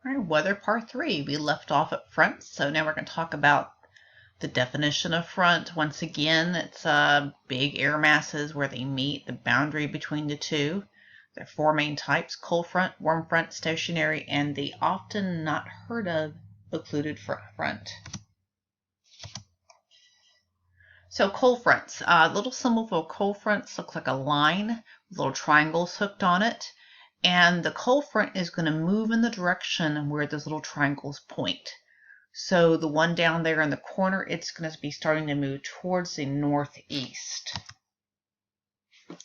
All right, weather part 3. We left off at front, so now we're going to talk about the definition of front. Once again, it's big air masses where they meet, the boundary between the two. There are 4 main types: cold front, warm front, stationary, and the often not heard of occluded front. So cold fronts, little symbol for cold fronts looks like a line with little triangles hooked on it. And the cold front is going to move in the direction where those little triangles point. So the one down there in the corner, it's going to be starting to move towards the northeast.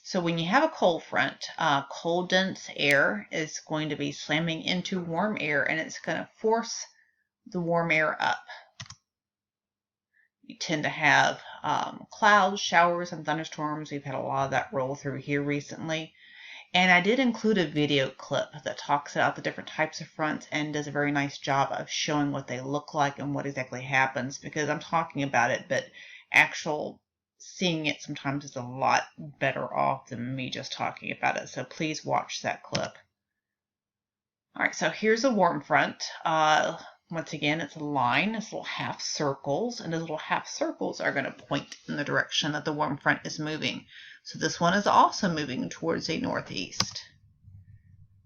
So when you have a cold front, cold dense air is going to be slamming into warm air, and it's going to force the warm air up. You tend to have clouds, showers, and thunderstorms. We've had a lot of that roll through here recently. And I did include a video clip that talks about the different types of fronts and does a very nice job of showing what they look like and what exactly happens, because I'm talking about it, but actual seeing it sometimes is a lot better off than me just talking about it. So please watch that clip. All right, so here's a warm front. Once again, it's a line. It's little half circles, and those little half circles are going to point in the direction that the warm front is moving. So this one is also moving towards the northeast.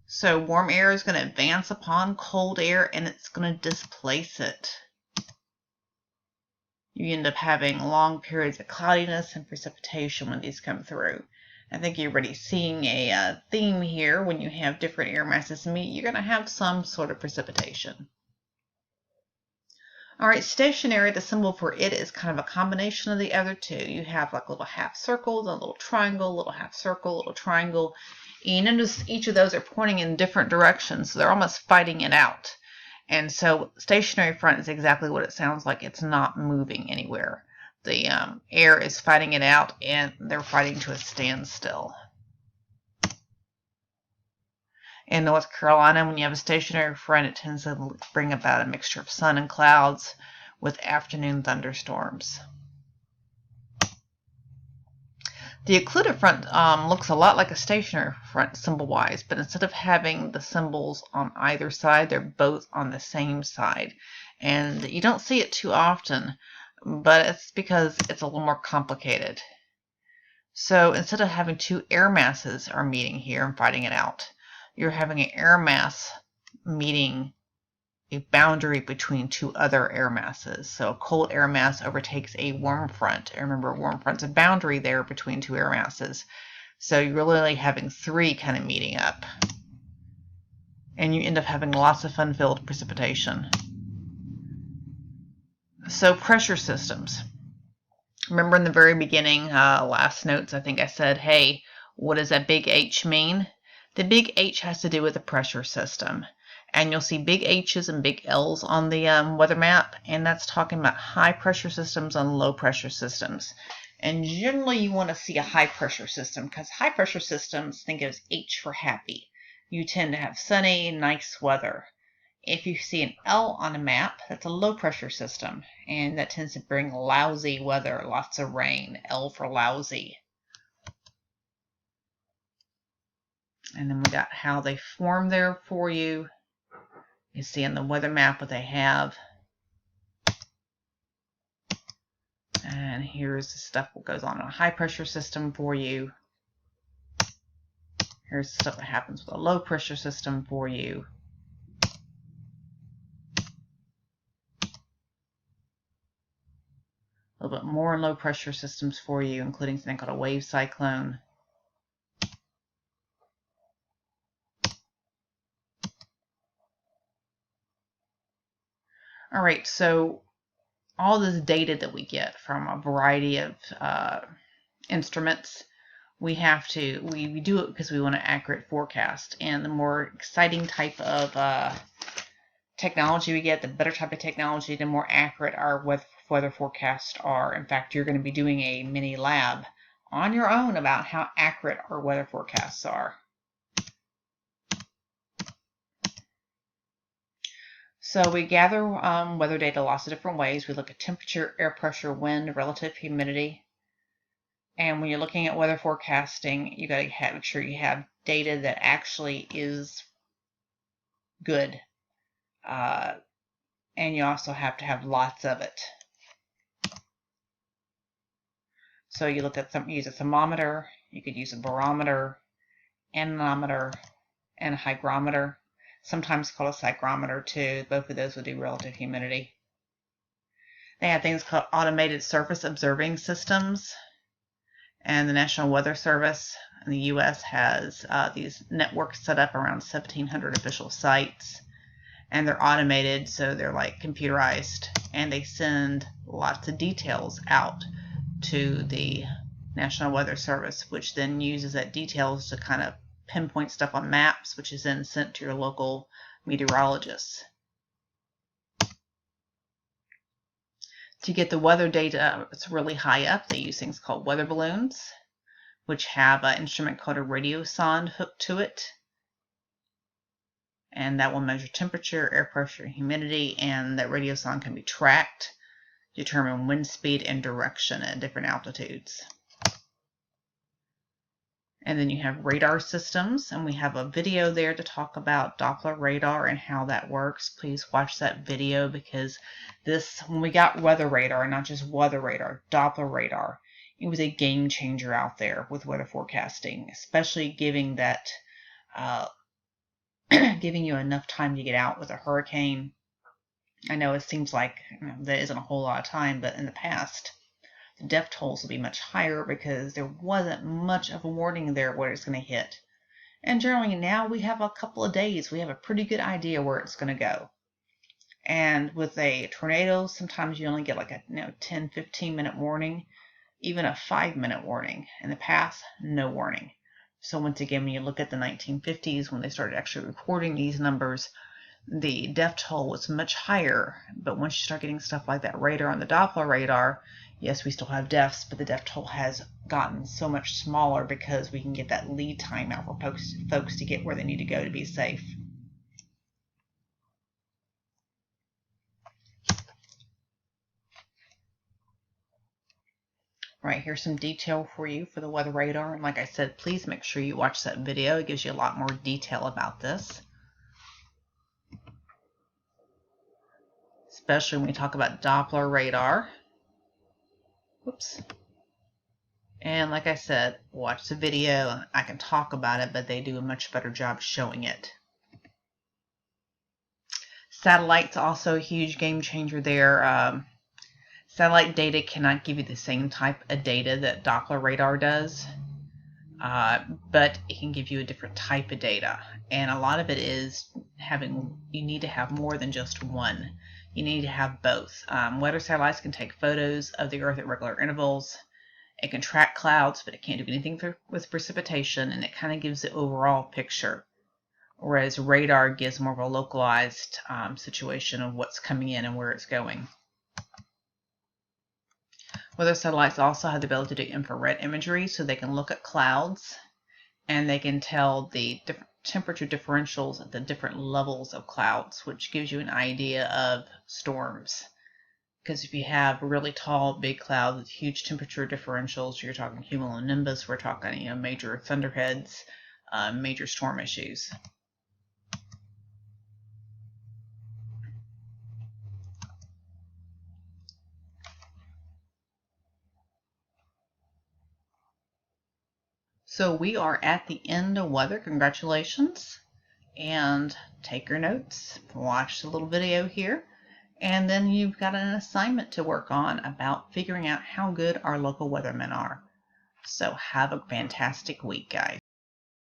So warm air is going to advance upon cold air, and it's going to displace it. You end up having long periods of cloudiness and precipitation when these come through. I think you're already seeing a theme here. When you have different air masses meet, you're going to have some sort of precipitation. All right, stationary, the symbol for it is kind of a combination of the other two. You have like little half circles, a little triangle, little half circle, little triangle. And you notice each of those are pointing in different directions, so they're almost fighting it out. And so stationary front is exactly what it sounds like. It's not moving anywhere. The air is fighting it out, and they're fighting to a standstill. In North Carolina, when you have a stationary front, it tends to bring about a mixture of sun and clouds with afternoon thunderstorms. The occluded front looks a lot like a stationary front symbol-wise, but instead of having the symbols on either side, they're both on the same side. And you don't see it too often, but it's because it's a little more complicated. So instead of having 2 air masses are meeting here and fighting it out, you're having an air mass meeting a boundary between 2 other air masses. So a cold air mass overtakes a warm front. And remember, a warm front's a boundary there between 2 air masses. So you're really having 3 kind of meeting up. And you end up having lots of fun-filled precipitation. So pressure systems. Remember in the very beginning, last notes, I think I said, hey, what does that big H mean? The big H has to do with the pressure system. And you'll see big H's and big L's on the weather map, and that's talking about high pressure systems and low pressure systems. And generally you want to see a high pressure system, because high pressure systems, think of as H for happy. You tend to have sunny, nice weather. If you see an L on a map, that's a low pressure system, and that tends to bring lousy weather, lots of rain. L for lousy. And then we got how they form there for you. You see in the weather map what they have. And here's the stuff that goes on in a high pressure system for you. Here's the stuff that happens with a low pressure system for you. A little bit more low pressure systems for you, including something called a wave cyclone. All right, so all this data that we get from a variety of instruments, we do it because we want an accurate forecast. And the more exciting type of technology we get, the better type of technology, the more accurate our weather forecasts are. In fact, you're going to be doing a mini lab on your own about how accurate our weather forecasts are. So we gather weather data lots of different ways. We look at temperature, air pressure, wind, relative humidity. And when you're looking at weather forecasting, you got to make sure you have data that actually is good. and you also have to have lots of it. So you look at use a thermometer, you could use a barometer, anemometer, and a hygrometer, sometimes called a psychrometer too. Both of those would do relative humidity. They have things called automated surface observing systems, and the National Weather Service in the U.S. has these networks set up around 1,700 official sites, and they're automated, so they're like computerized, and they send lots of details out to the National Weather Service, which then uses that details to kind of pinpoint stuff on maps, which is then sent to your local meteorologists. To get the weather data that's really high up, they use things called weather balloons, which have an instrument called a radiosonde hooked to it. And that will measure temperature, air pressure, and humidity, and that radiosonde can be tracked, determine wind speed and direction at different altitudes. And then you have radar systems, and we have a video there to talk about Doppler radar and how that works. Please watch that video, because when we got weather radar, and not just weather radar, Doppler radar, it was a game changer out there with weather forecasting, especially giving that giving you enough time to get out with a hurricane. I know it seems like there isn't a whole lot of time, but in the past, the death tolls will be much higher because there wasn't much of a warning there where it's going to hit. And generally now we have a couple of days. We have a pretty good idea where it's going to go. And with a tornado, sometimes you only get like a 10, 15-minute warning, even a 5-minute warning. In the past, no warning. So once again, when you look at the 1950s, when they started actually recording these numbers, the death toll was much higher. But once you start getting stuff like that radar on the Doppler radar, yes, we still have deaths, but the death toll has gotten so much smaller because we can get that lead time out for folks to get where they need to go to be safe. Right, here's some detail for you for the weather radar. And like I said, please make sure you watch that video. It gives you a lot more detail about this. Especially when we talk about Doppler radar. Whoops. And like I said, watch the video. I can talk about it, but they do a much better job showing it. Satellite's also a huge game changer there. Satellite data cannot give you the same type of data that Doppler radar does, but it can give you a different type of data. And a lot of it is you need to have more than just one. You need to have both. Weather satellites can take photos of the Earth at regular intervals. It can track clouds, but it can't do anything with precipitation, and it kind of gives the overall picture. Whereas radar gives more of a localized situation of what's coming in and where it's going. Weather satellites also have the ability to do infrared imagery, so they can look at clouds and they can tell the different temperature differentials at the different levels of clouds, which gives you an idea of storms. Because if you have really tall, big clouds with huge temperature differentials, you're talking cumulonimbus, we're talking major thunderheads, major storm issues. So we are at the end of weather. Congratulations. And take your notes, watch the little video here, and then you've got an assignment to work on about figuring out how good our local weathermen are. So have a fantastic week, guys.